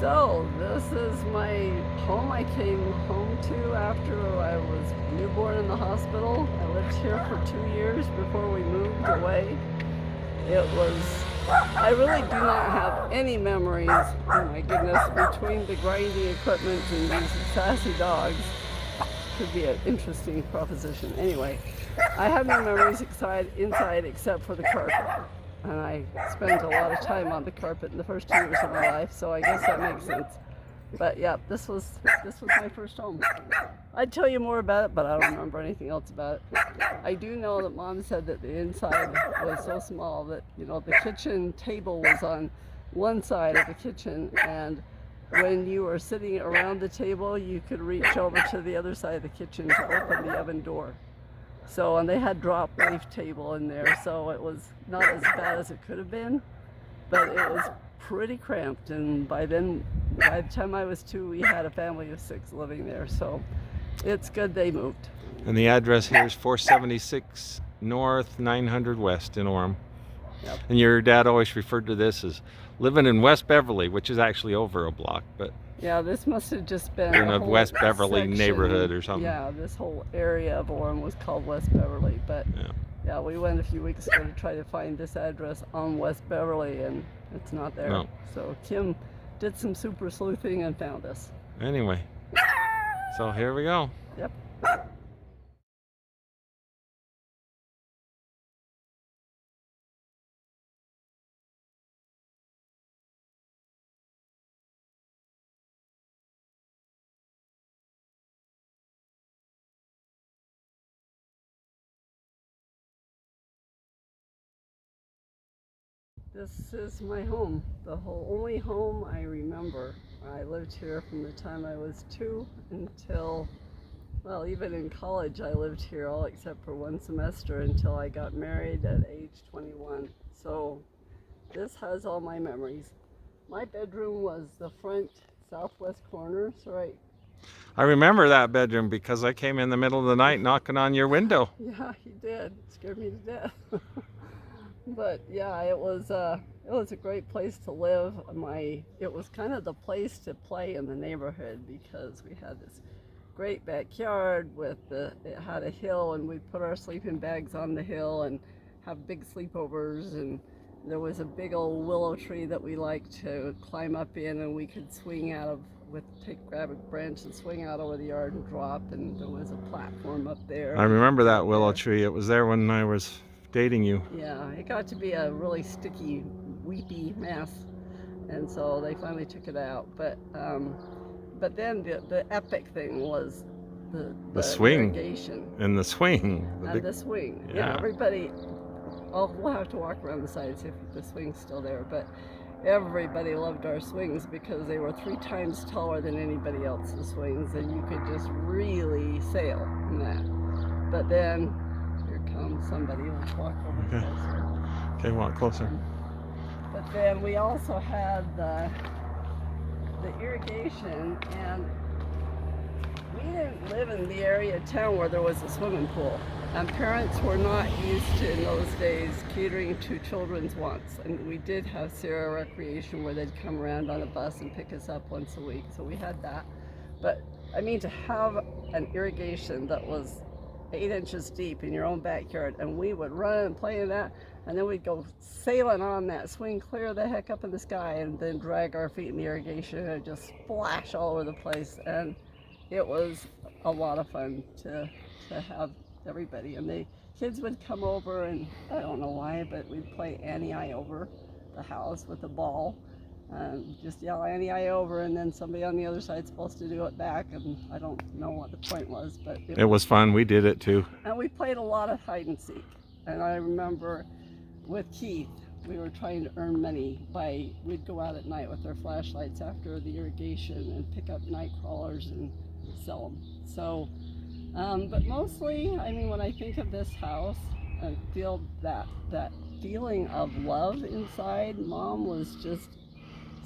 So, this is my home I came home to after I was newborn in the hospital. I lived here for 2 years before we moved away. I really do not have any memories, oh my goodness, between the grinding equipment and these sassy dogs. Could be an interesting proposition. Anyway, I have no memories inside except for the carpet. And I spent a lot of time on the carpet in the first 2 years of my life, so I guess that makes sense. But yeah, this was my first home. I'd tell you more about it, but I don't remember anything else about it. I do know that Mom said that the inside was so small that, the kitchen table was on one side of the kitchen, and when you were sitting around the table, you could reach over to the other side of the kitchen to open the oven door. So, and they had drop leaf table in there, so it was not as bad as it could have been, but it was pretty cramped. And by the time I was 2, we had a family of 6 living there, so it's good they moved. And the address here is 476 North, 900 West in Orem. Yep. And your dad always referred to this as living in West Beverly, which is actually over a block, but yeah, this must have just been in a West Beverly section, neighborhood or something. Yeah, this whole area of Orem was called West Beverly, but yeah, we went a few weeks ago to try to find this address on West Beverly, and it's not there. No. So Kim did some super sleuthing and found us. Anyway, so here we go. Yep. This is my home, the only home I remember. I lived here from the time I was 2 until, well, even in college I lived here all except for one semester until I got married at age 21. So this has all my memories. My bedroom was the front southwest corner, so right. I remember that bedroom because I came in the middle of the night knocking on your window. Yeah, you did. It scared me to death. But yeah, it was a great place to live. It was kind of the place to play in the neighborhood because we had this great backyard it had a hill, and we'd put our sleeping bags on the hill and have big sleepovers, and there was a big old willow tree that we liked to climb up in, and we could swing out of grab a branch and swing out over the yard and drop, and there was a platform up there. I remember that willow tree. It was there when I was dating you. Yeah, it got to be a really sticky, weepy mess, and so they finally took it out. But then the epic thing was the swing irrigation and the swing. The swing. Yeah. Everybody. We'll have to walk around the side and see if the swing's still there. But everybody loved our swings because they were 3 times taller than anybody else's swings, and you could just really sail in that. But then somebody, let's walk over closer. Okay, walk closer. But then we also had the irrigation, and we didn't live in the area of town where there was a swimming pool. And parents were not used to, in those days, catering to children's wants. And we did have Sierra Recreation where they'd come around on a bus and pick us up once a week, so we had that. But I mean, to have an irrigation that was 8 inches deep in your own backyard, and we would run and play in that, and then we'd go sailing on that swing clear the heck up in the sky, and then drag our feet in the irrigation and just splash all over the place. And it was a lot of fun to have everybody, and the kids would come over, and I don't know why, but we'd play Annie-I over the house with a ball. Just yell Annie-I over, and then somebody on the other side's supposed to do it back, and I don't know what the point was, but it was fun. We did it too. And we played a lot of hide and seek. And I remember with Keith, we were trying to earn money we'd go out at night with our flashlights after the irrigation and pick up night crawlers and sell them. So, but mostly, I mean, when I think of this house, I feel that feeling of love inside. Mom was just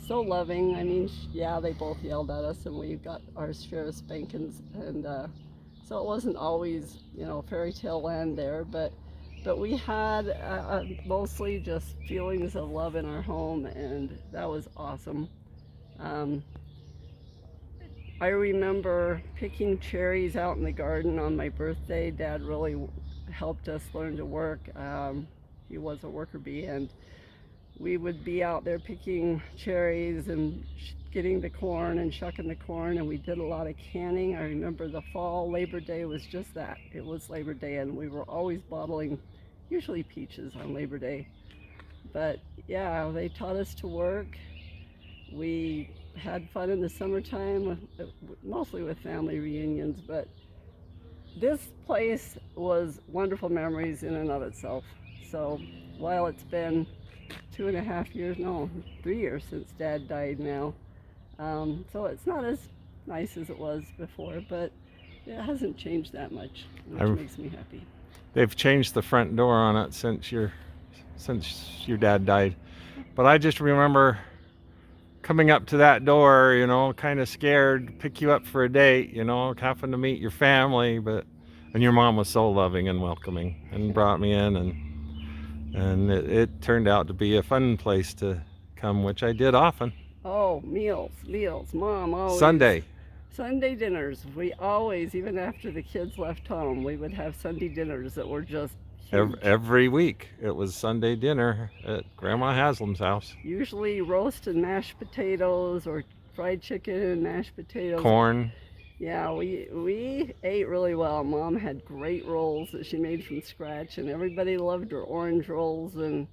so loving. I mean, yeah, they both yelled at us, and we got our share of spankings, and so it wasn't always, fairy tale land there, but we had mostly just feelings of love in our home, and that was awesome. Um, I remember picking cherries out in the garden on my birthday. Dad really helped us learn to work. He was a worker bee, and we would be out there picking cherries and getting the corn and shucking the corn, and we did a lot of canning. I remember the fall, Labor Day was just that. It was Labor Day, and we were always bottling, usually peaches on Labor Day. But yeah, they taught us to work. We had fun in the summertime, mostly with family reunions, but this place was wonderful memories in and of itself. So while it's been 2.5 years, no, 3 years since Dad died now, so it's not as nice as it was before, but it hasn't changed that much, which makes me happy. They've changed the front door on it since your dad died, but I just remember coming up to that door, kind of scared to pick you up for a date, having to meet your family, and your mom was so loving and welcoming and brought me in, and it turned out to be a fun place to come, which I did often. Oh, meals. Mom always. Sunday dinners. We always, even after the kids left home, we would have Sunday dinners that were just huge. Every week it was Sunday dinner at Grandma Haslam's house. Usually roast and mashed potatoes, or fried chicken and mashed potatoes. Corn. Yeah, we ate really well. Mom had great rolls that she made from scratch, and everybody loved her orange rolls. And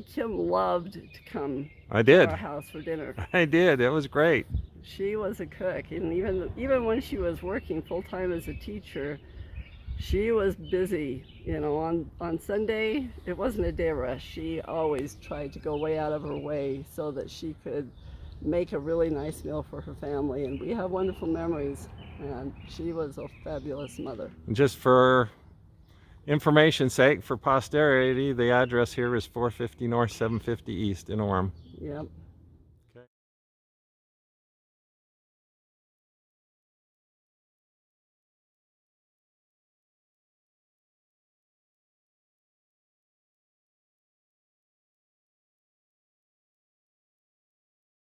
Kim loved to come to our house for dinner. I did. It was great. She was a cook, and even when she was working full-time as a teacher, she was busy. On Sunday, it wasn't a day of rest. She always tried to go way out of her way so that she could make a really nice meal for her family, and we have wonderful memories, and she was a fabulous mother. Just for information's sake, for posterity, the address here is 450 North, 750 East in Orem. Yep. Okay.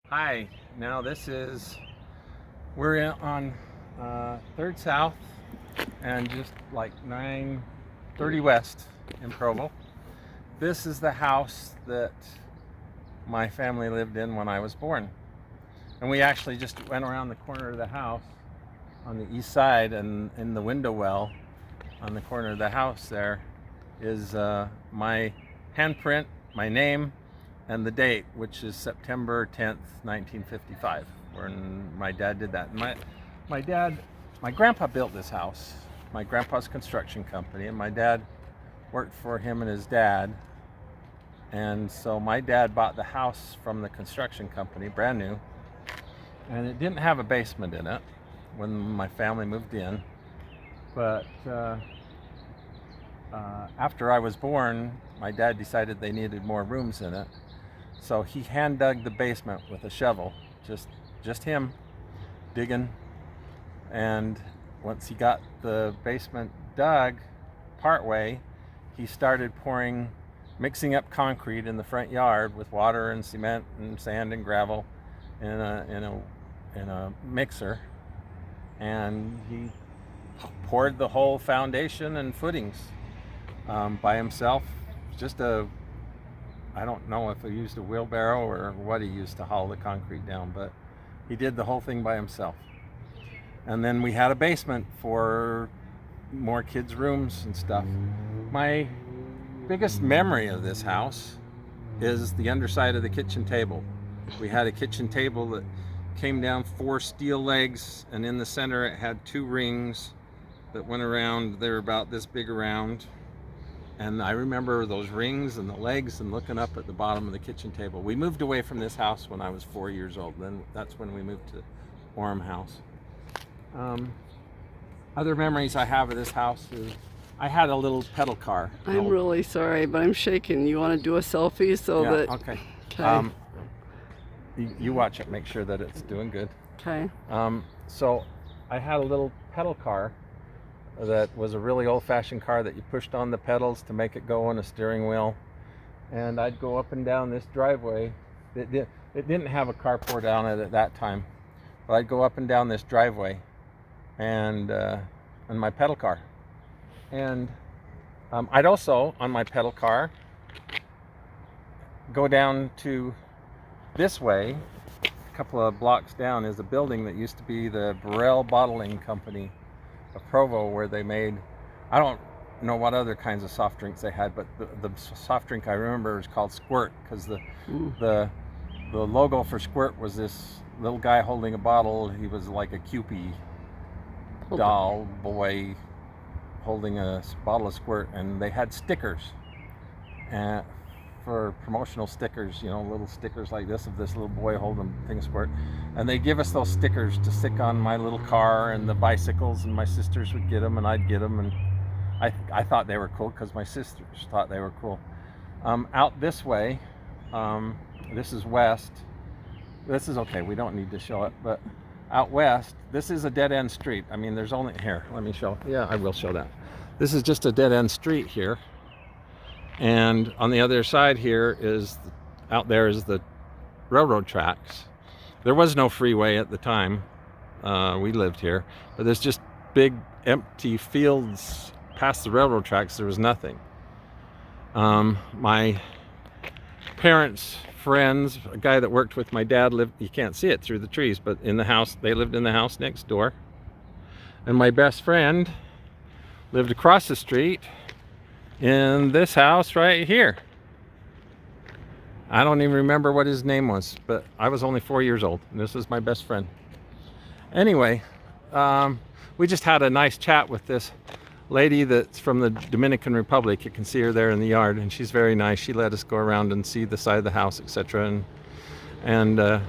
Hi, now we're on 3rd South and just like 930 West in Provo. This is the house that my family lived in when I was born. And we actually just went around the corner of the house on the east side, and in the window well on the corner of the house there is my handprint, my name, and the date, which is September 10th, 1955, when my dad did that. And my grandpa built this house, my grandpa's construction company, and my dad worked for him and his dad. And so my dad bought the house from the construction company, brand new, and it didn't have a basement in it when my family moved in. But after I was born, my dad decided they needed more rooms in it. So he hand dug the basement with a shovel, just him digging. And once he got the basement dug partway, he started mixing up concrete in the front yard with water and cement and sand and gravel in a mixer, and he poured the whole foundation and footings by himself. I don't know if he used a wheelbarrow or what he used to haul the concrete down, but he did the whole thing by himself. And then we had a basement for more kids' rooms and stuff. My biggest memory of this house is the underside of the kitchen table. We had a kitchen table that came down 4 steel legs, and in the center it had 2 rings that went around. They were about this big around. And I remember those rings and the legs and looking up at the bottom of the kitchen table. We moved away from this house when I was 4 years old. Then that's when we moved to Orem House. Other memories I have of this house is I had a little pedal car. I'm really sorry, but I'm shaking. You want to do a selfie that... Okay. You watch it, make sure that it's doing good. Okay. So I had a little pedal car that was a really old-fashioned car that you pushed on the pedals to make it go on a steering wheel. And I'd go up and down this driveway. it didn't have a carport on it at that time, but I'd go up and down this driveway and on my pedal car. And I'd also, on my pedal car, go down to this way. A couple of blocks down is a building that used to be the Burrell Bottling Company of Provo, where they made, I don't know what other kinds of soft drinks they had, but the soft drink I remember is called Squirt, because the logo for Squirt was this little guy holding a bottle. He was like a Cupid doll boy holding a bottle of Squirt, and they had stickers for promotional stickers, you know, little stickers like this of this little boy holding a thing of Squirt, and they give us those stickers to stick on my little car and the bicycles, and my sisters would get them and I'd get them, and I thought they were cool because my sisters thought they were cool. Out this way, this is west. This is okay, we don't need to show it, but out west, this is a dead-end street. I mean, there's only, here, let me show. Yeah, I will show that. This is just a dead-end street here. And on the other side here is, out there is the railroad tracks. There was no freeway at the time we lived here, but there's just big empty fields past the railroad tracks. There was nothing. My parents' friends, a guy that worked with my dad lived, you can't see it through the trees, but in the house, they lived in the house next door. And my best friend lived across the street in this house right here. I don't even remember what his name was, but I was only 4 years old, and this is my best friend. Anyway, we just had a nice chat with this lady that's from the Dominican Republic. You can see her there in the yard, and she's very nice. She let us go around and see the side of the house, etc. And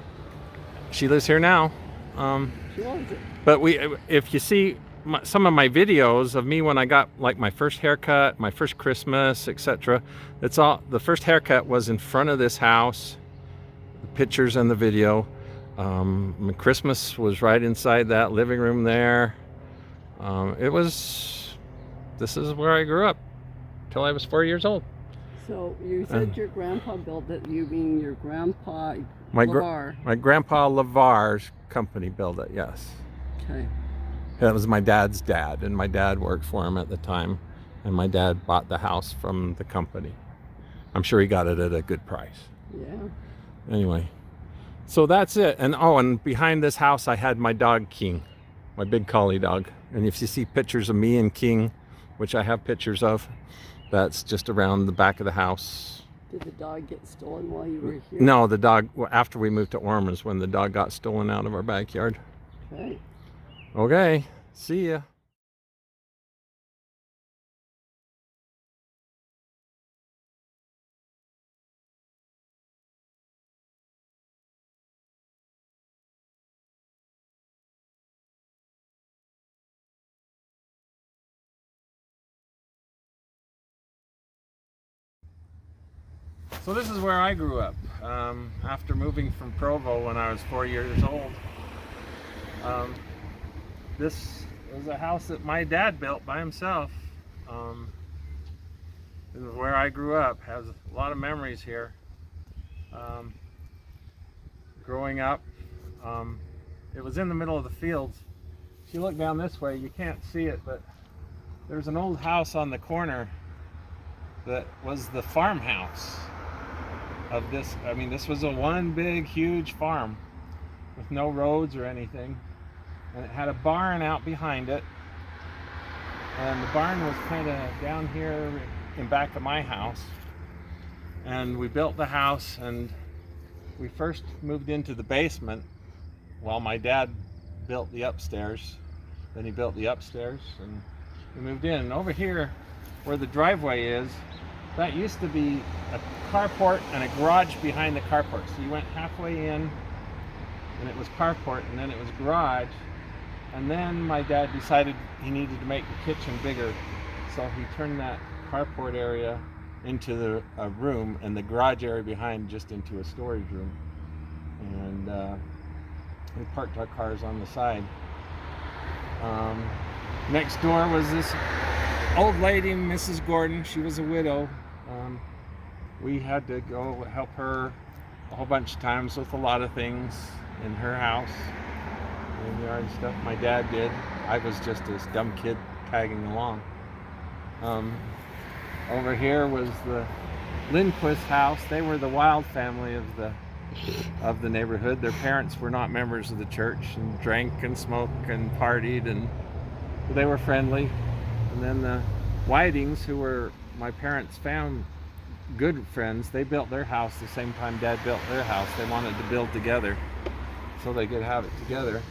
she lives here now. She loves it. But if you see some of my videos of me when I got like my first haircut, my first Christmas, etc. It's all, the first haircut was in front of this house, the pictures and the video. My Christmas was right inside that living room there. This is where I grew up till I was 4 years old. So you said your grandpa built it. You mean your grandpa My LeVar? My grandpa LeVar's company built it, yes. Okay. That was my dad's dad, and my dad worked for him at the time, and my dad bought the house from the company. I'm sure he got it at a good price. Yeah. Anyway, so that's it. And oh, and behind this house I had my dog King, my big collie dog. And if you see pictures of me and King, which I have pictures of, that's just around the back of the house. Did the dog get stolen while you were here? No, the dog, after we moved to Orem is when the dog got stolen out of our backyard. Okay. Okay, see ya. So this is where I grew up. After moving from Provo when I was 4 years old. This was a house that my dad built by himself. This is where I grew up. Has a lot of memories here. Growing up, it was in the middle of the fields. If you look down this way, you can't see it, but there's an old house on the corner that was the farmhouse of this. I mean, this was a one big, huge farm with no roads or anything. And it had a barn out behind it, and the barn was kind of down here in back of my house. And we built the house, and we first moved into the basement while my dad built the upstairs. Then he built the upstairs, and we moved in. And over here where the driveway is, that used to be a carport and a garage behind the carport. So you went halfway in and it was carport, and then it was garage. And then my dad decided he needed to make the kitchen bigger, so he turned that carport area into a room, and the garage area behind just into a storage room. And we parked our cars on the side. Next door was this old lady, Mrs. Gordon. She was a widow. We had to go help her a whole bunch of times with a lot of things in her house, in the yard and stuff. My dad did. I was just this dumb kid tagging along. Over here was the Lindquist house. They were the wild family of the neighborhood. Their parents were not members of the church and drank and smoked and partied, and they were friendly. And then the Whitings, who were my parents' good friends, they built their house the same time Dad built their house. They wanted to build together so they could have it together.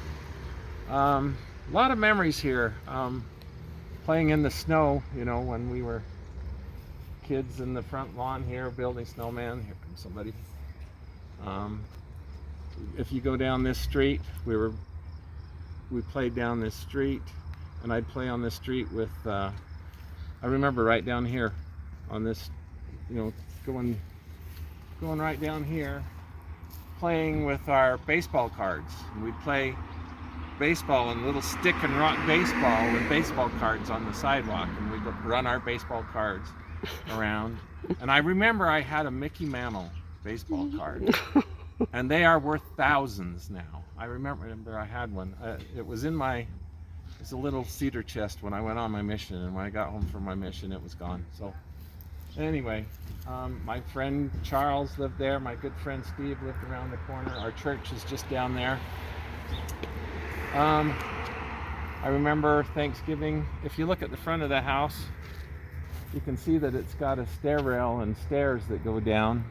A lot of memories here. Playing in the snow, when we were kids in the front lawn here, building snowman. Here comes somebody. If you go down this street, we played down this street, and I'd play on this street with, I remember right down here on this, going right down here, playing with our baseball cards. And we'd play baseball and little stick and rock baseball with baseball cards on the sidewalk, and we'd run our baseball cards around. And I remember I had a Mickey Mantle baseball card, and they are worth thousands now. I remember I had one. It was in it's a little cedar chest when I went on my mission, and when I got home from my mission, it was gone. So anyway, my friend Charles lived there. My good friend Steve lived around the corner. Our church is just down there. I remember Thanksgiving. If you look at the front of the house, you can see that it's got a stair rail and stairs that go down.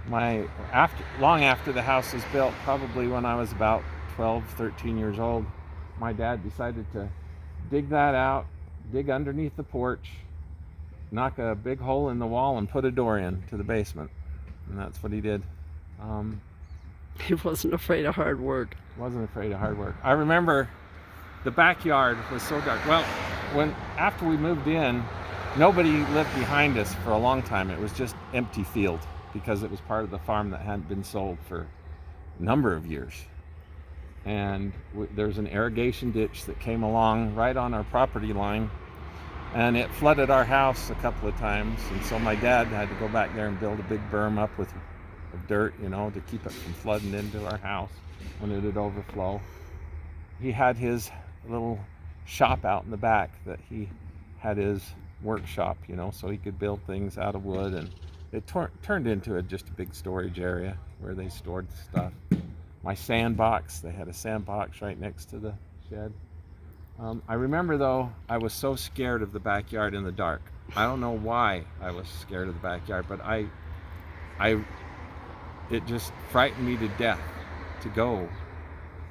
Long after the house was built, probably when I was about 12, 13 years old, my dad decided to dig that out, dig underneath the porch, knock a big hole in the wall, and put a door in to the basement. And that's what he did. He wasn't afraid of hard work. Wasn't afraid of hard work. I remember the backyard was so dark. Well, after we moved in, nobody lived behind us for a long time. It was just empty field because it was part of the farm that hadn't been sold for a number of years. And there's an irrigation ditch that came along right on our property line, and it flooded our house a couple of times. And so my dad had to go back there and build a big berm up with dirt, to keep it from flooding into our house when it would overflow. He had his little shop out in the back that he had his workshop, so he could build things out of wood, and it turned into just a big storage area where they stored stuff. My sandbox, they had a sandbox right next to the shed. I remember though, I was so scared of the backyard in the dark. I don't know why I was scared of the backyard, but it just frightened me to death to go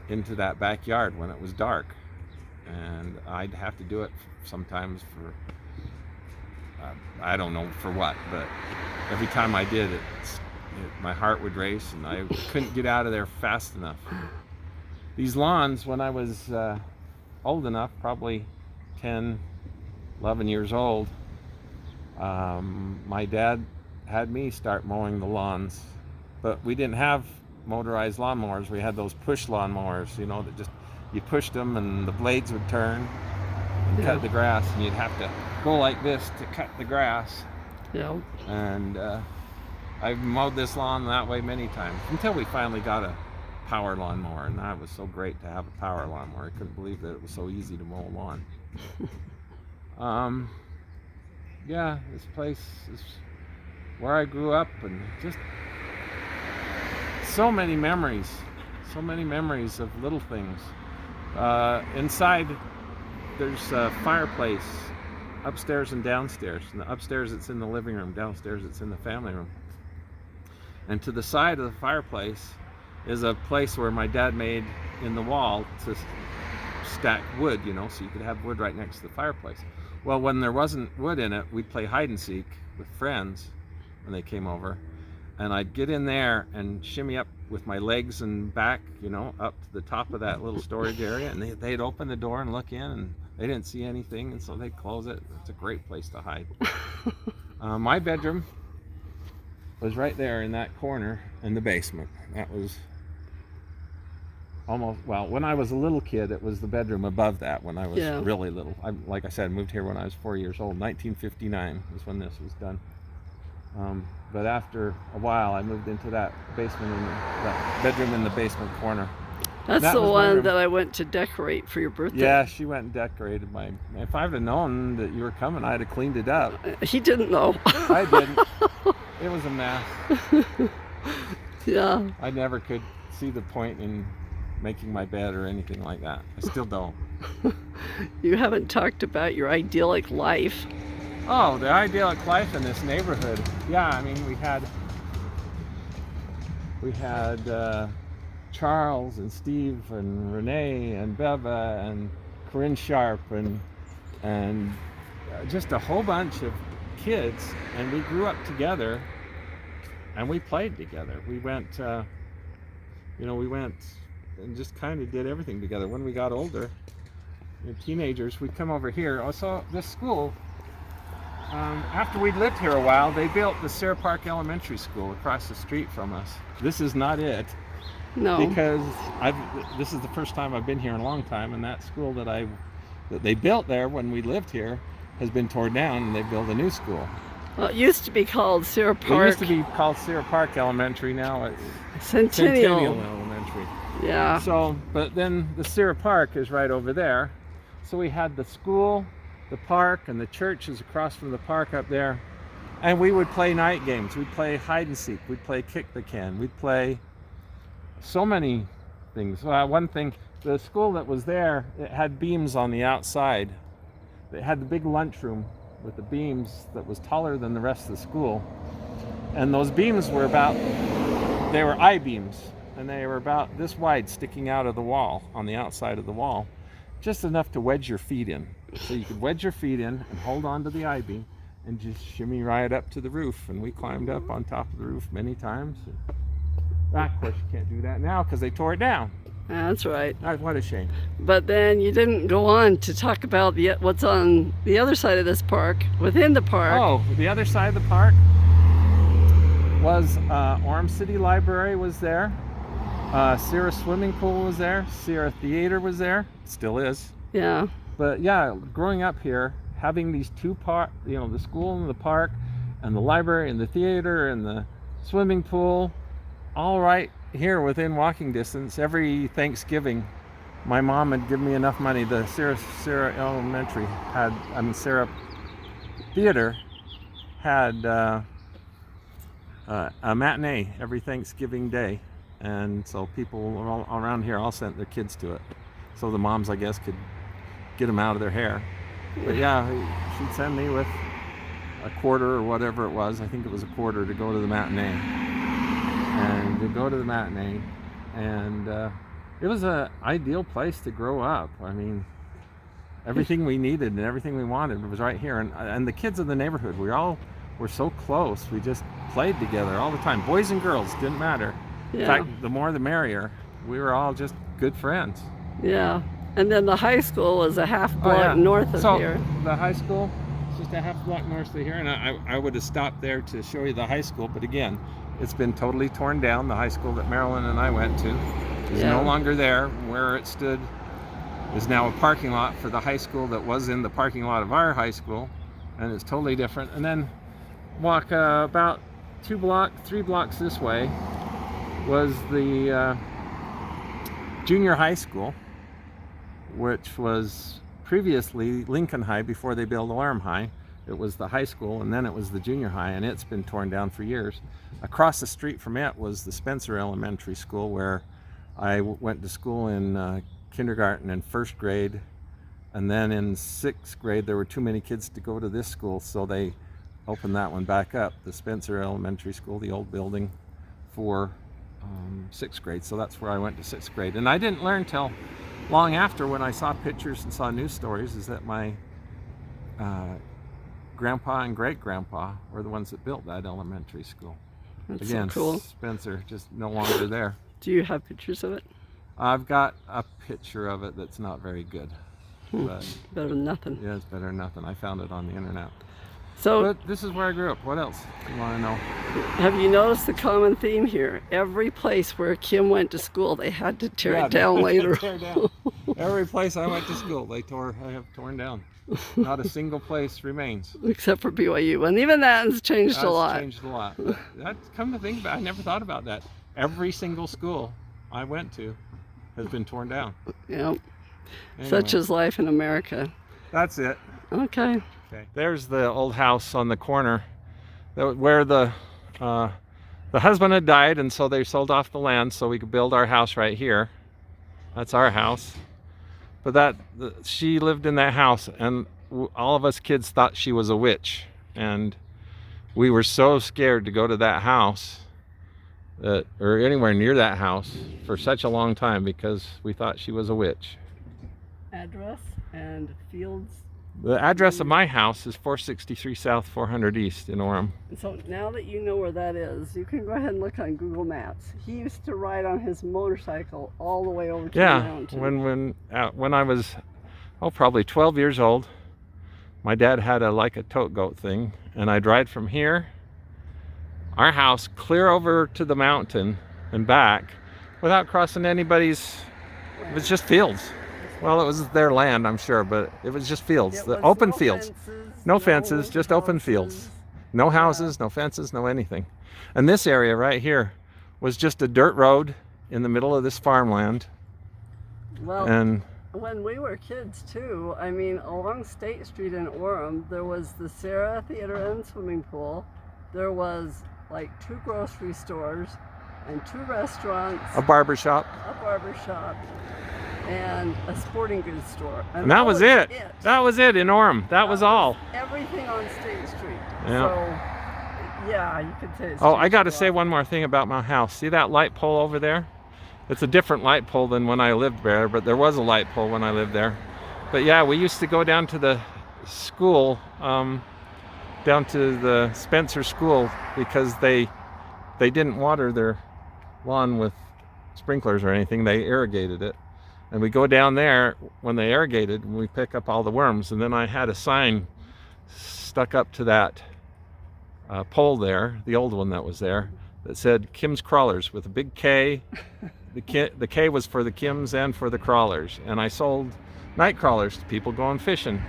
into that backyard when it was dark. And I'd have to do it sometimes for, I don't know for what, but every time I did it, my heart would race and I couldn't get out of there fast enough. These lawns, when I was old enough, probably 10, 11 years old, my dad had me start mowing the lawns. But we didn't have motorized lawnmowers. We had those push lawnmowers, that just, you pushed them and the blades would turn and cut the grass, and you'd have to go like this to cut the grass. Yeah. And I've mowed this lawn that way many times until we finally got a power lawnmower, and that was so great to have a power lawnmower. I couldn't believe that it was so easy to mow a lawn. Yeah, this place is where I grew up, and just so many memories of little things. Inside there's a fireplace upstairs and downstairs, and upstairs it's in the living room, downstairs it's in the family room. And to the side of the fireplace is a place where my dad made in the wall to stack wood, so you could have wood right next to the fireplace. Well, when there wasn't wood in it, we'd play hide and seek with friends when they came over. And I'd get in there and shimmy up with my legs and back, up to the top of that little storage area. And they'd open the door and look in, and they didn't see anything, and so they'd close it. It's a great place to hide. My bedroom was right there in that corner in the basement. That was when I was a little kid, it was the bedroom above that when I was really little. Like I said, I moved here when I was 4 years old. 1959 was when this was done. But after a while, I moved into that basement, that bedroom in the basement corner. That's That the was my one room. that I went to decorate for your birthday. Yeah, she went and decorated my. If I'd have known that you were coming, I'd have cleaned it up. He didn't know. I didn't. It was a mess. Yeah. I never could see the point in making my bed or anything like that. I still don't. You haven't talked about your idyllic life. Oh, the idyllic life in this neighborhood. Yeah, I mean, we had Charles and Steve and Renee and Beva and Corinne Sharp and just a whole bunch of kids, and we grew up together and we played together. We went and just kind of did everything together. When we got older, teenagers, we'd come over here. Also, this school, after we'd lived here a while, they built the Sarah Park Elementary School across the street from us. This is not it. No. Because this is the first time I've been here in a long time, and that school that they built there when we lived here has been torn down, and they built a new school. Well, it used to be called Sarah Park. It used to be called Sarah Park Elementary. Now it's Centennial Elementary. Yeah. So, but then the Sarah Park is right over there. So we had the school, the park, and the church is across from the park up there. And we would play night games. We'd play hide and seek. We'd play kick the can. We'd play so many things. One thing, the school that was there, it had beams on the outside. It had the big lunchroom with the beams that was taller than the rest of the school. And those beams were they were I-beams, and they were about this wide sticking out of the wall, on the outside of the wall, just enough to wedge your feet in. So you could wedge your feet in and hold on to the I-beam and just shimmy right up to the roof. And we climbed up on top of the roof many times. Of course, you can't do that now because they tore it down. That's right. What a shame. But then you didn't go on to talk about what's on the other side of this park, within the park. Oh, the other side of the park was Orem City Library was there. Sierra Swimming Pool was there. Sierra Theater was there. Still is. Yeah. But yeah, growing up here, having these two parks, the school and the park, and the library and the theater and the swimming pool, all right here within walking distance. Every Thanksgiving, my mom would give me enough money. The Sarah Elementary Sarah Theater had a matinee every Thanksgiving day, and so people all around here all sent their kids to it. So the moms, I guess, could get them out of their hair. But yeah, she'd send me with a quarter or whatever it was. I think it was a quarter to go to the matinee. And to go to the matinee, and it was an ideal place to grow up. I mean, everything we needed and everything we wanted was right here. And the kids in the neighborhood, we all were so close. We just played together all the time. Boys and girls, didn't matter. Yeah. In fact, the more the merrier. We were all just good friends. Yeah. And then the high school was a half block north of here. The high school is just a half block north of here, and I would have stopped there to show you the high school, but again, it's been totally torn down. The high school that Marilyn and I went to is no longer there. Where it stood is now a parking lot for the high school that was in the parking lot of our high school, and it's totally different. And then walk about 3 blocks this way was the junior high school, which was previously Lincoln High before they built Orem High. It was the high school, and then it was the junior high, and it's been torn down for years. Across the street from it was the Spencer Elementary School, where I went to school in kindergarten and first grade, and then in 6th grade there were too many kids to go to this school, so they opened that one back up, the Spencer Elementary School, the old building, for 6th grade. So that's where I went to 6th grade. And I didn't learn till long after, when I saw pictures and saw news stories, is that my grandpa and great-grandpa were the ones that built that elementary school. That's Again, so cool. Spencer, just no longer there. Do you have pictures of it? I've got a picture of it that's not very good. But Better than nothing. yeah, it's better than nothing. I found it on the internet. So, But this is where I grew up. What else do you want to know? have you noticed the common theme here? Every place where Kim went to school, they had to tear it down later. Tear down. Every place I went to school, I have torn down. Not a single place remains. Except for BYU, and even that's changed a lot. That's changed a lot. But that's, come to think about it, I never thought about that. Every single school I went to has been torn down. Yep. Anyway, Such is life in America. that's it. Okay. Okay. There's the old house on the corner where the husband had died, and so they sold off the land so we could build our house right here. That's our house. But she lived in that house, and all of us kids thought she was a witch, and we were so scared to go to that house or anywhere near that house for such a long time because we thought she was a witch. Address and fields. The address of my house is 463 South 400 East in Orem. So now that you know where that is, you can go ahead and look on Google Maps. He used to ride on his motorcycle all the way over to the mountain. When I was probably 12 years old, my dad had a tote goat thing, and I'd ride from here, our house, clear over to the mountain and back without crossing anybody's. It was just fields. Well, it was their land, I'm sure, but it was just fields, the open fields. No fences, just open fields. No houses, no fences, no anything. And this area right here was just a dirt road in the middle of this farmland. Well, and when we were kids too, I mean, along State Street in Orem, there was the Sarah Theater and swimming pool. There was like 2 grocery stores and 2 restaurants. A barber shop. And a sporting goods store. And that was it. That was it in Orem. That was all. Everything on State Street. Yeah. So, yeah, you could say it's I got to say one more thing about my house. See that light pole over there? It's a different light pole than when I lived there, but there was a light pole when I lived there. But yeah, we used to go down to the school, down to the Spencer School, because they didn't water their lawn with sprinklers or anything. They irrigated it. And we go down there when they irrigated, and we pick up all the worms. And then I had a sign stuck up to that pole there, the old one that was there, that said Kim's Crawlers with a big K. The K was for the Kims and for the crawlers. And I sold night crawlers to people going fishing.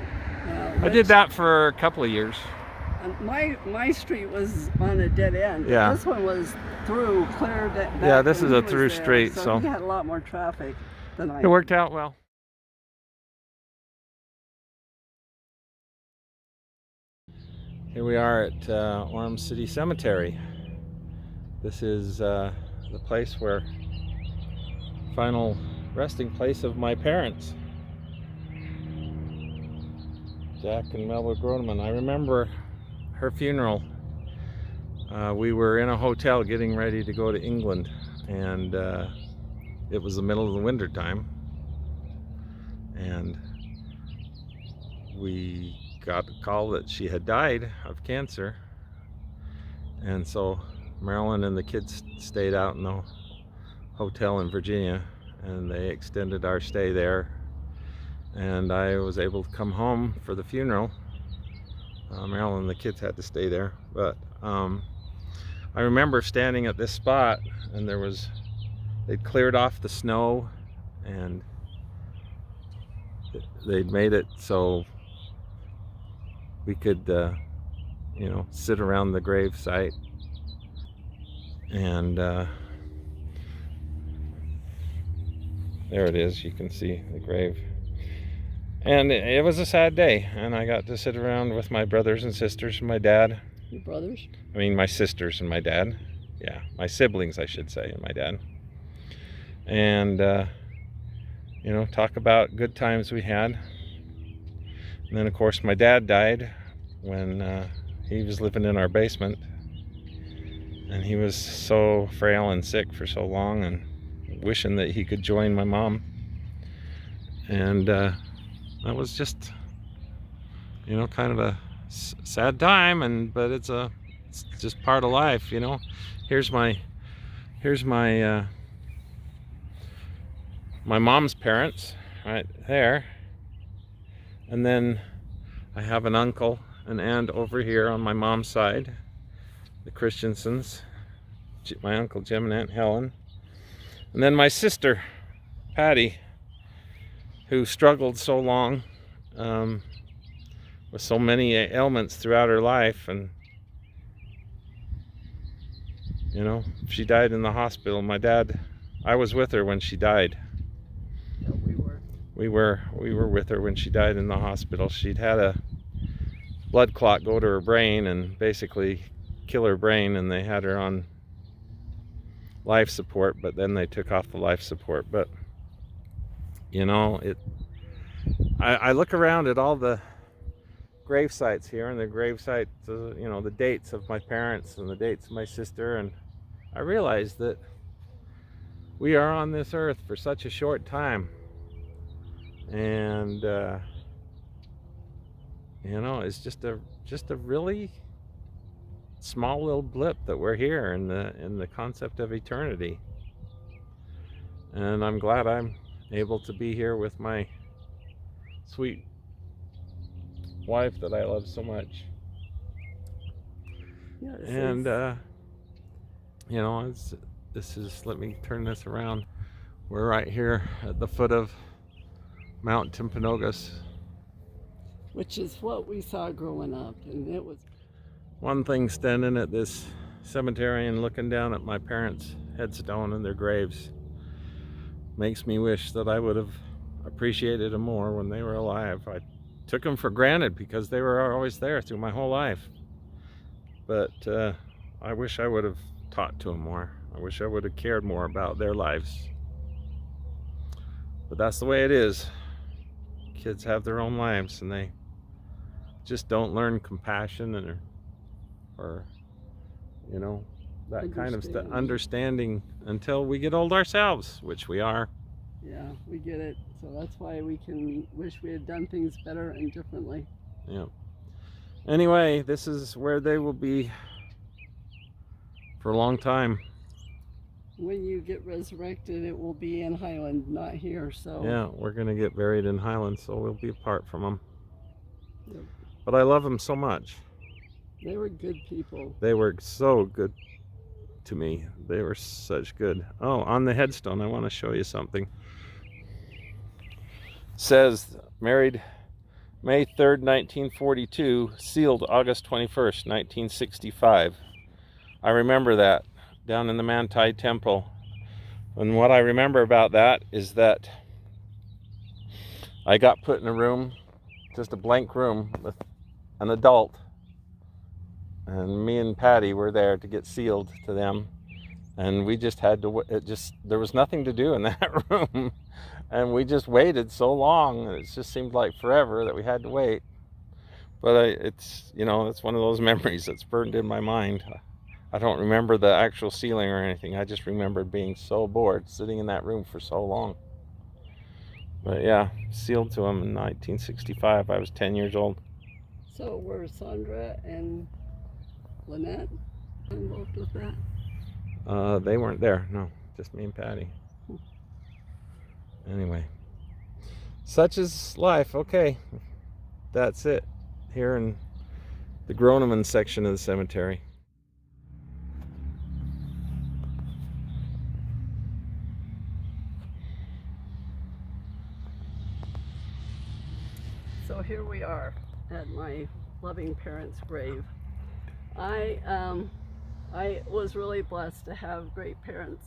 I did that for a couple of years. My street was on a dead end. Yeah. This one was through, cleared. Yeah, this is a through street. So we had a lot more traffic. It worked out well. Here we are at Orem City Cemetery. This is the place where final resting place of my parents, Jack and Marilyn Groneman. I remember her funeral. We were in a hotel getting ready to go to England, and it was the middle of the winter time, and we got a call that she had died of cancer. And so Marilyn and the kids stayed out in the hotel in Virginia, and they extended our stay there, and I was able to come home for the funeral. Marilyn and the kids had to stay there, but I remember standing at this spot, and they'd cleared off the snow, and they'd made it so we could, sit around the grave site. And there it is. You can see the grave. And it was a sad day, and I got to sit around with my brothers and sisters and my dad. Your brothers? I mean, my sisters and my dad. Yeah, my siblings, I should say, and my dad. And talk about good times we had. And then of course my dad died when he was living in our basement, and he was so frail and sick for so long, and wishing that he could join my mom. And that was just kind of a sad time, but it's just part of life. Here's my my mom's parents right there, and then I have an uncle and aunt over here on my mom's side, the Christensens, my uncle Jim and Aunt Helen, and then my sister Patty, who struggled so long with so many ailments throughout her life, and you know, she died in the hospital. I was with her when she died. Yeah, we were. We were with her when she died in the hospital. She'd had a blood clot go to her brain and basically kill her brain, and they had her on life support, but then they took off the life support. But you know, I look around at all the grave sites here, and the grave sites, you know, the dates of my parents and the dates of my sister, and I realize that we are on this earth for such a short time, and you know, it's just a really small little blip that we're here in the concept of eternity. And I'm glad I'm able to be here with my sweet wife that I love so much. Yeah, And you know, let me turn this around. We're right here at the foot of Mount Timpanogos, which is what we saw growing up, and it was one thing standing at this cemetery and looking down at my parents' headstone and their graves makes me wish that I would have appreciated them more when they were alive. I took them for granted because they were always there through my whole life. But I wish I would have taught to them more. I wish I would have cared more about their lives. But that's the way it is. Kids have their own lives, and they just don't learn compassion or you know, that kind of understanding until we get old ourselves, which we are. Yeah, we get it. So that's why we can wish we had done things better and differently. Yeah. Anyway, this is where they will be for a long time. When you get resurrected, it will be in Highland, not here. So yeah, we're gonna get buried in Highland, so we'll be apart from them. Yep. But I love them so much. They were good people. They were so good to me. They were such good. Oh, on the headstone, I want to show you something. It says married May 3rd, 1942, sealed August 21st, 1965. I remember that down in the Manti Temple. And what I remember about that is that I got put in a room, just a blank room with an adult. And me and Patty were there to get sealed to them. And we just had to, there was nothing to do in that room. And we just waited so long. It just seemed like forever that we had to wait. But it's, you know, it's one of those memories that's burned in my mind. I don't remember the actual sealing or anything. I just remember being so bored sitting in that room for so long. But yeah, sealed to them in 1965. I was 10 years old. So were Sandra and Lynette involved with that? They weren't there, no, just me and Patty. Anyway, such is life. Okay, that's it here in the Groneman section of the cemetery. So here we are at my loving parents' grave. I was really blessed to have great parents,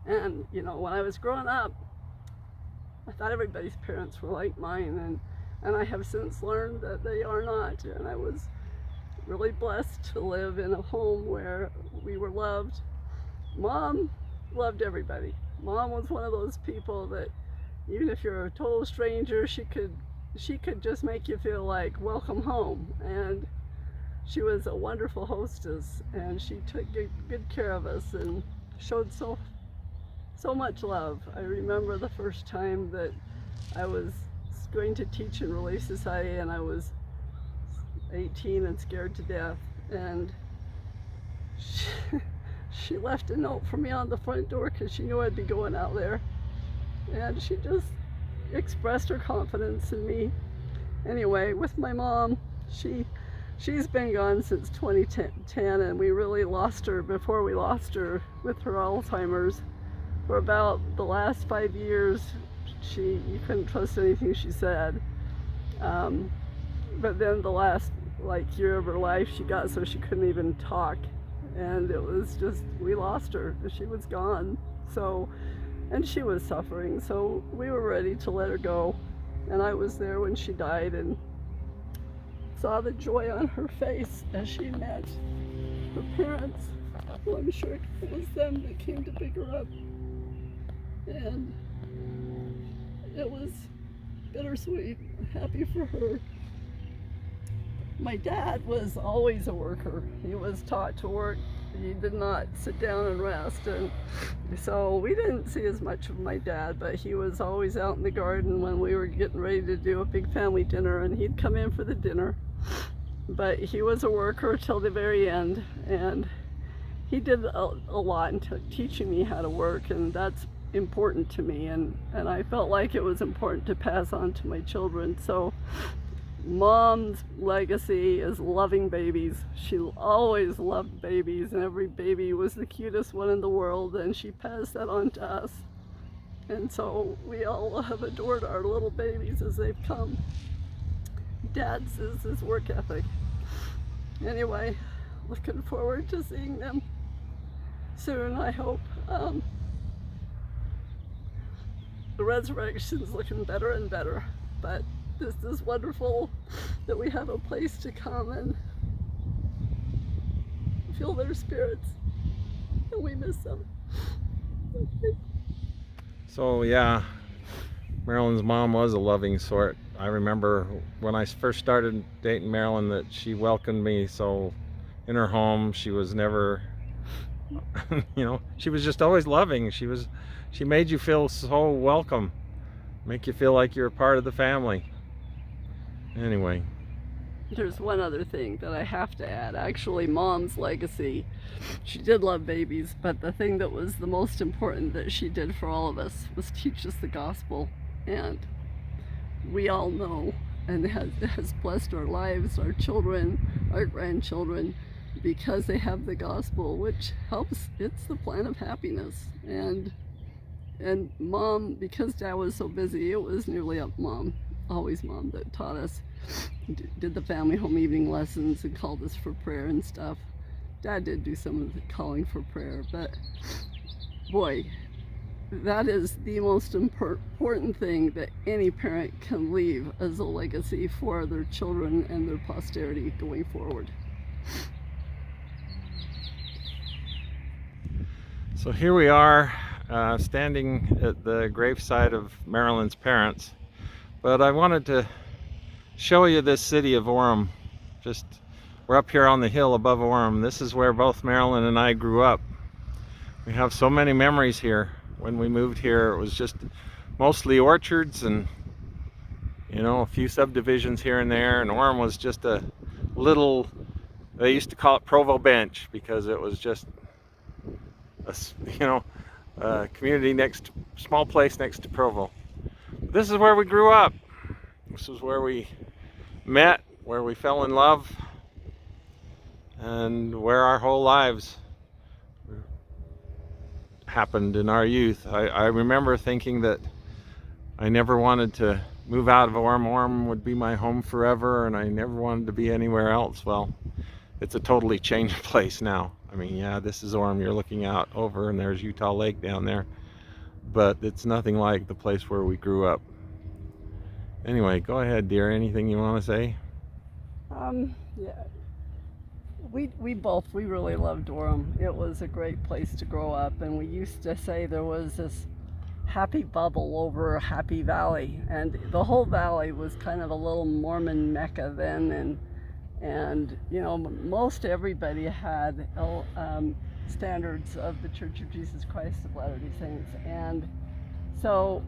and you know, when I was growing up, I thought everybody's parents were like mine, and I have since learned that they are not. And I was really blessed to live in a home where we were loved. Mom loved everybody. Mom was one of those people that even if you're a total stranger, she could just make you feel like welcome home. And she was a wonderful hostess, and she took good care of us and showed so much love. I remember the first time that I was going to teach in Relief Society, and I was 18 and scared to death, and she left a note for me on the front door because she knew I'd be going out there, and she just expressed her confidence in me. Anyway, with my mom, she's been gone since 2010, and we really lost her before we lost her with her Alzheimer's. For about the last 5 years, you couldn't trust anything she said. but then the last year of her life she got so she couldn't even talk, and it was just, we lost her. She was gone. So, and she was suffering, so we were ready to let her go. And I was there when she died and saw the joy on her face as she met her parents. Well, I'm sure it was them that came to pick her up. And it was bittersweet, happy for her. My dad was always a worker. He was taught to work. He did not sit down and rest. And so we didn't see as much of my dad, but he was always out in the garden when we were getting ready to do a big family dinner, and he'd come in for the dinner. But he was a worker till the very end, and he did a lot in teaching me how to work, and that's important to me, and I felt like it was important to pass on to my children. So Mom's legacy is loving babies. She always loved babies, and every baby was the cutest one in the world, and she passed that on to us. And so we all have adored our little babies as they've come. Dad's is his work ethic. Anyway, looking forward to seeing them soon, I hope. The resurrection's looking better and better, but this is wonderful that we have a place to come and feel their spirits, and we miss them. Okay. So yeah, Marilyn's mom was a loving sort. I remember when I first started dating Marilyn that she welcomed me so in her home. She was never, she was just always loving. She made you feel so welcome, make you feel like you're a part of the family. Anyway. There's one other thing that I have to add. Actually, Mom's legacy, she did love babies, but the thing that was the most important that she did for all of us was teach us the gospel. And we all know, and it has blessed our lives, our children, our grandchildren, because they have the gospel, which helps. It's the plan of happiness. And Mom, because Dad was so busy, it was nearly up Mom, always Mom, that taught us, did the family home evening lessons and called us for prayer and stuff. Dad did do some of the calling for prayer, but boy, that is the most important thing that any parent can leave as a legacy for their children and their posterity going forward. So here we are, standing at the gravesite of Marilyn's parents, but I wanted to show you this city of Orem. We're up here on the hill above Orem. This is where both Marilyn and I grew up. We have so many memories here. When we moved here, it was just mostly orchards and a few subdivisions here and there, and Orem was just a little, they used to call it Provo Bench because it was just a community small place next to Provo. This is where we grew up. This is where we met, where we fell in love, and where our whole lives happened in our youth. I remember thinking that I never wanted to move out of Orem. Orem would be my home forever, and I never wanted to be anywhere else. Well, it's a totally changed place now. I mean, yeah, this is Orem you're looking out over, and there's Utah Lake down there, but it's nothing like the place where we grew up. Anyway, go ahead, dear. Anything you want to say? Yeah. We really loved Orem. It was a great place to grow up, and we used to say there was this happy bubble over Happy Valley, and the whole valley was kind of a little Mormon Mecca then, and most everybody had standards of the Church of Jesus Christ of Latter-day Saints, and so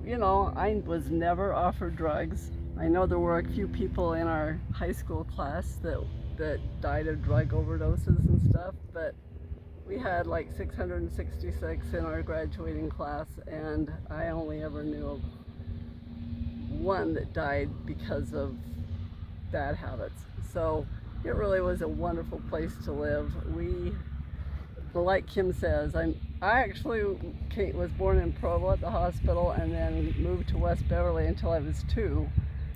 I was never offered drugs. I know there were a few people in our high school class that died of drug overdoses and stuff, but we had like 666 in our graduating class, and I only ever knew of one that died because of bad habits. So it really was a wonderful place to live. Like Kim says, I actually was born in Provo at the hospital and then moved to West Beverly until I was 2.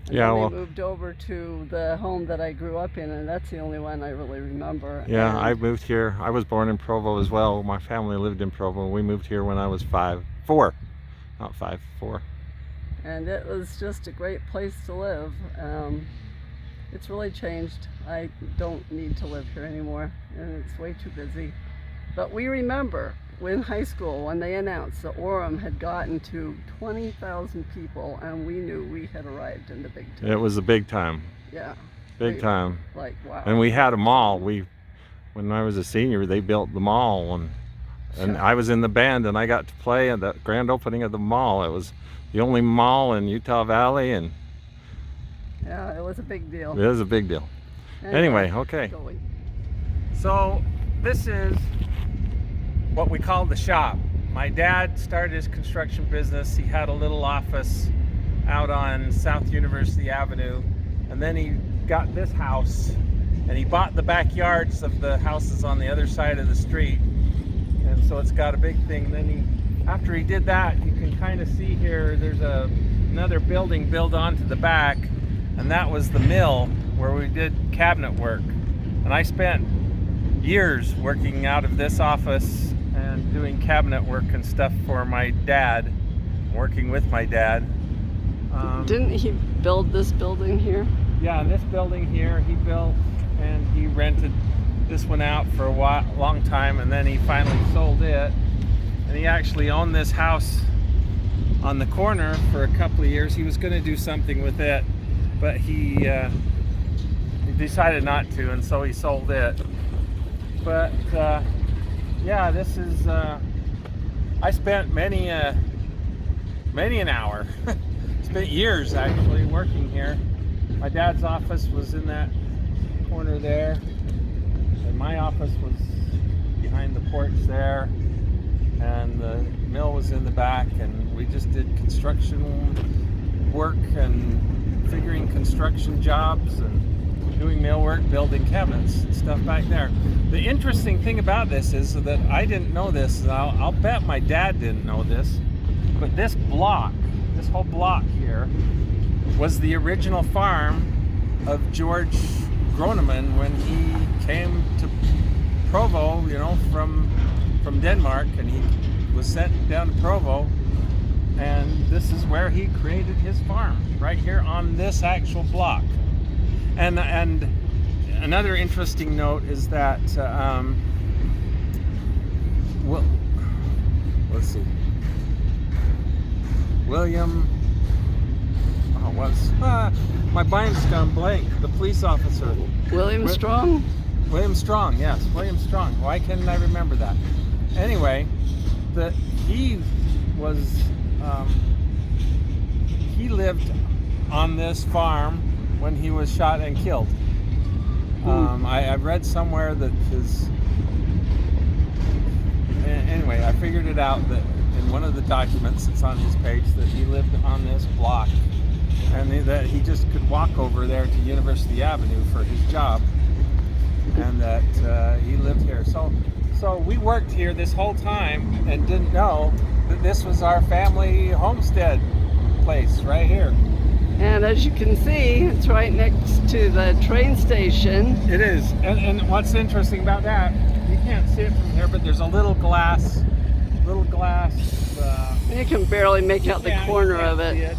And Yeah, then well, they moved over to the home that I grew up in, and that's the only one I really remember. yeah, And I moved here. I was born in Provo as well. My family lived in Provo. We moved here when I was 4, not 5, 4. and it was just a great place to live. It's really changed. I don't need to live here anymore, and it's way too busy. But we remember in high school when they announced that Orem had gotten to 20,000 people, and we knew we had arrived in the big time. It was a big time, Yeah, big we time. were like, wow. And we had a mall. When I was a senior, they built the mall, and I was in the band, and I got to play at the grand opening of the mall. It was the only mall in Utah Valley, and Yeah, it was a big deal. it was a big deal. Anyway, okay. Going. So this is what we call the shop. My dad started his construction business. He had a little office out on South University Avenue, and then he got this house, and he bought the backyards of the houses on the other side of the street, and so it's got a big thing. Then after he did that, you can kind of see here there's another building built onto the back, and that was the mill where we did cabinet work. And I spent years working out of this office and doing cabinet work and stuff for my dad, working with my dad. Didn't he build this building here? Yeah, and this building here he built, and he rented this one out for a long time, and then he finally sold it. And he actually owned this house on the corner for a couple of years. He was going to do something with it, but he decided not to, and so he sold it. But yeah, this is I spent many an hour spent years actually working here. My dad's office was in that corner there, and my office was behind the porch there, and the mill was in the back, and we just did construction work and figuring construction jobs and doing mill work, building cabinets and stuff back there. The interesting thing about this is that I didn't know this, and I'll bet my dad didn't know this, but this whole block here was the original farm of George Groneman when he came to Provo, from Denmark, and he was sent down to Provo, and this is where he created his farm, right here on this actual block. And another interesting note is that well, let's see, William, my mind's gone blank. The police officer, William Strong? William Strong, yes, William Strong. Why couldn't I remember that? Anyway, he lived on this farm when he was shot and killed. I've read somewhere that anyway, I figured it out that in one of the documents that's on his page that he lived on this block, and that he just could walk over there to University Avenue for his job, and that he lived here. So we worked here this whole time and didn't know that this was our family homestead place right here. And as you can see, it's right next to the train station. It is, and what's interesting about that, you can't see it from here, but there's a little glass. You can barely make out the corner of it. It's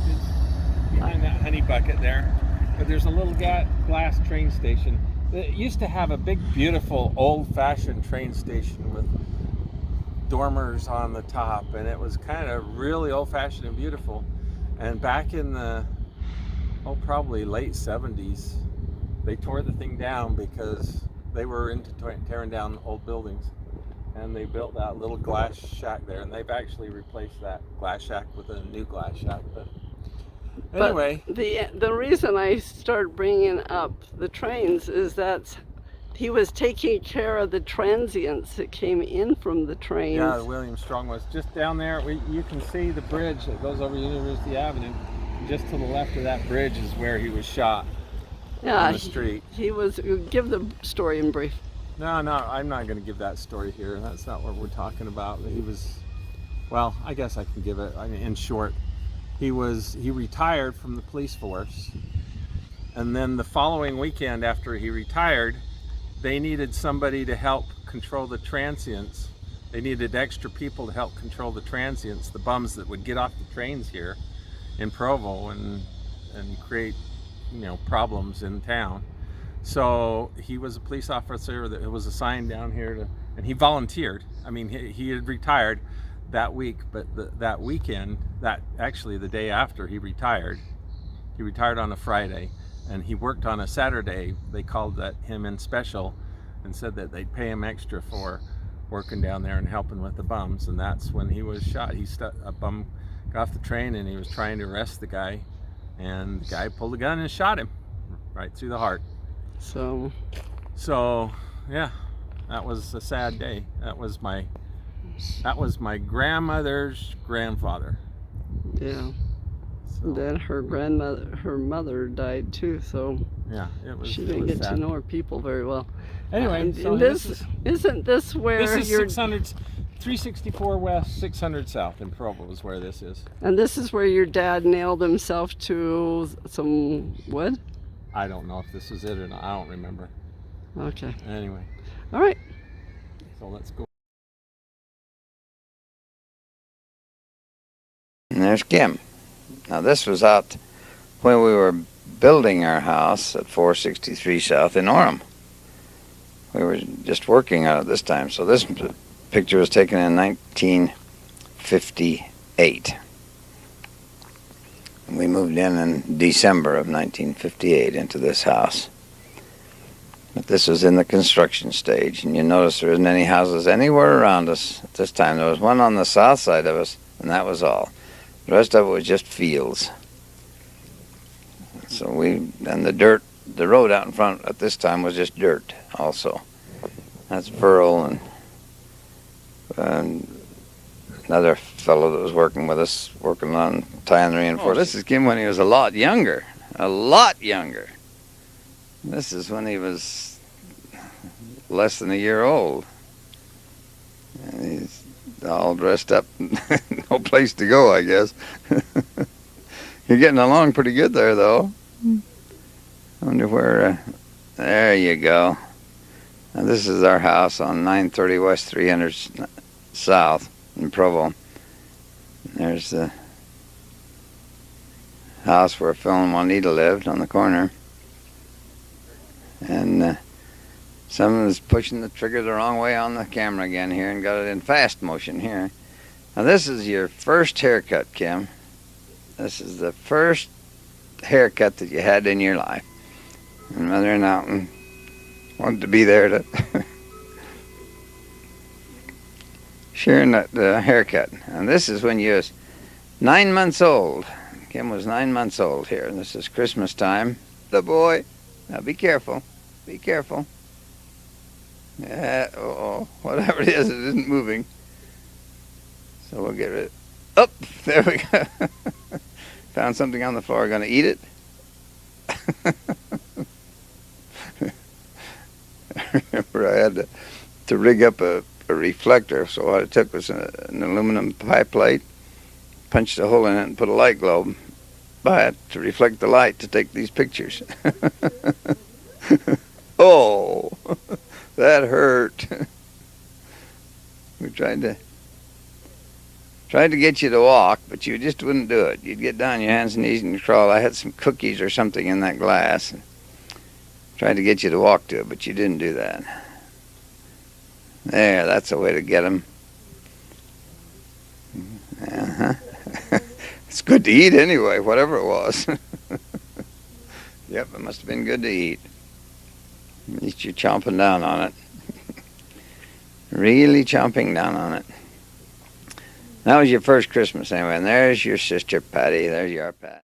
behind that honey bucket there, but there's a little glass train station. It used to have a big, beautiful, old-fashioned train station with dormers on the top, and it was kind of really old-fashioned and beautiful. And back in the probably late 70s, they tore the thing down because they were into tearing down old buildings, and they built that little glass shack there, and they've actually replaced that glass shack with a new glass shack. But anyway, the reason I started bringing up the trains is that he was taking care of the transients that came in from the trains. yeah, William Strong was just down there. You can see the bridge that goes over University Avenue. Just to the left of that bridge is where he was shot. Yeah, on the street. He was. Give the story in brief. No, I'm not going to give that story here. That's not what we're talking about. He was, well, I guess I can give it. I mean, in short, he retired from the police force, And then the following weekend after he retired, they needed somebody to help control the transients. They needed extra people to help control the transients, the bums that would get off the trains here in Provo and create, you know, problems in town. So he was a police officer that was assigned down here to, and he volunteered. I mean, he had retired that week, but that weekend, that actually the day after he retired on a Friday, and he worked on a Saturday. They called him in special and said that they'd pay him extra for working down there and helping with the bums, and that's when he was shot. A bum got off the train and he was trying to arrest the guy, and the guy pulled a gun and shot him right through the heart. So yeah, that was a sad day. That was my grandmother's grandfather. Yeah. So. Then her mother died too, so yeah, she didn't get to know her people very well. Anyway, so isn't this where this is 600, 364 West, 600 South in Provo is where this is. And this is where your dad nailed himself to some wood? I don't know if this is it or not. I don't remember. Okay. Anyway. All right. So let's go. And there's Kim. Now this was out when we were building our house at 463 South in Orem. We were just working on it this time. So this picture was taken in 1958. We moved in December of 1958 into this house. But this was in the construction stage, and you notice there isn't any houses anywhere around us at this time. There was one on the south side of us, and that was all. The rest of it was just fields. So the road out in front at this time was just dirt also. That's Pearl and another fellow that was working with us, working on tying the reinforcement. This is Kim when he was a lot younger. This is when he was less than a year old. And he's all dressed up, no place to go, I guess. You're getting along pretty good there, though. I wonder where, there you go. Now this is our house on 930 West 300 South in Provo. There's the house where Phil and Juanita lived on the corner. And someone was pushing the trigger the wrong way on the camera again here and got it in fast motion here. Now this is your first haircut, Kim. This is the first haircut that you had in your life. And Mother and Alton wanted to be there to sharing that haircut. And this is when you was 9 months old. Kim was 9 months old here. And this is Christmas time. The boy. Now be careful. Be careful. Yeah, whatever it isn't moving. So we'll get it. Oh, there we go. Found something on the floor. Gonna eat it? I remember I had to rig up a reflector, so what I took was an aluminum pie plate, punched a hole in it and put a light globe by it to reflect the light to take these pictures. Oh, that hurt. We tried to get you to walk, but you just wouldn't do it. You'd get down on your hands and knees and you'd crawl. I had some cookies or something in that glass. And tried to get you to walk to it, but you didn't do that. There, that's the way to get them. Uh-huh. It's good to eat anyway, whatever it was. Yep, it must have been good to eat. At least you're chomping down on it. Really chomping down on it. That was your first Christmas anyway, and there's your sister Patty. There's your Pat.